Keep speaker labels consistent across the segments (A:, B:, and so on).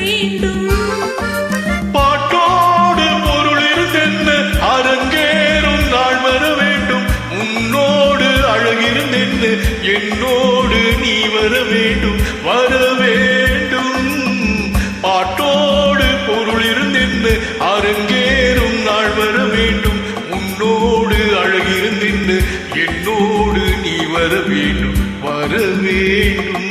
A: வேண்டும்.
B: பாட்டோடு பொருள் இருந்தென்ன அரங்கேறும் நாள் வர வேண்டும். உன்னோடு அழகிருந்தென்ன என்னோடு நீ வர வேண்டும், வர வேண்டும். பாட்டோடு பொருள் இருந்தென்ன அரங்கேறும் நாள் வர வேண்டும். உன்னோடு அழகிருந்தென்ன என்னோடு நீ வர வேண்டும், வர வேண்டும்.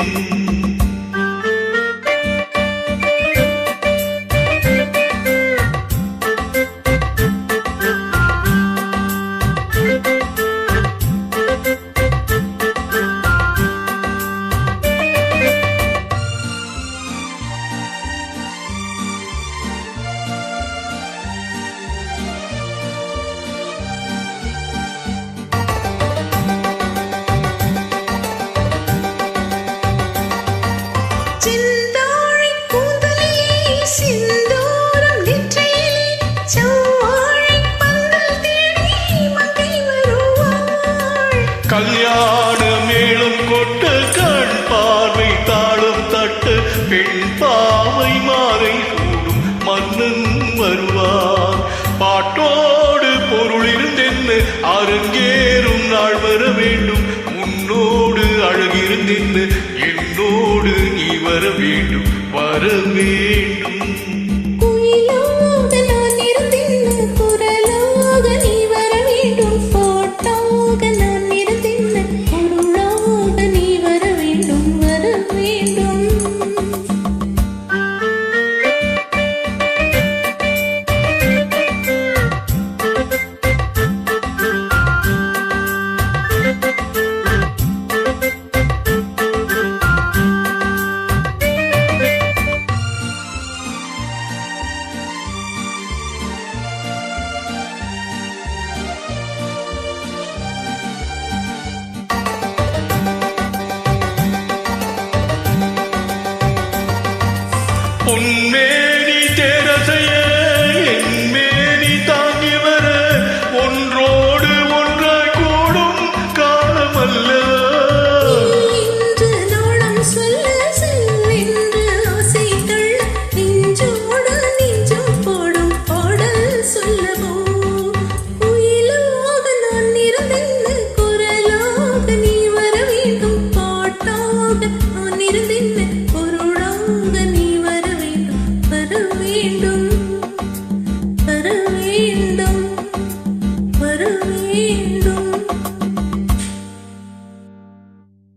B: கல்யாண மேளம் கொட்ட கண் பார்வை தாளம் தட்ட பெண் பாவை மாறை கூடும் மன்னன் வருவார். பாட்டோடு பொருள் இருந்தென்ன அரங்கேறும் நாள் வர வேண்டும். உன்னோடு அழகிருந்தென்ன என்னோடு நீ வர வேண்டும், வர வேண்டும். பொன்மேனி தேரசைய என்மேனி தாங்கி வர ஒன்றோடு ஒன்றாய் கூடும் காலமல்ல.
A: குரலாக நீ வர வேண்டும், பாட்டாக நான் இருந்தேன்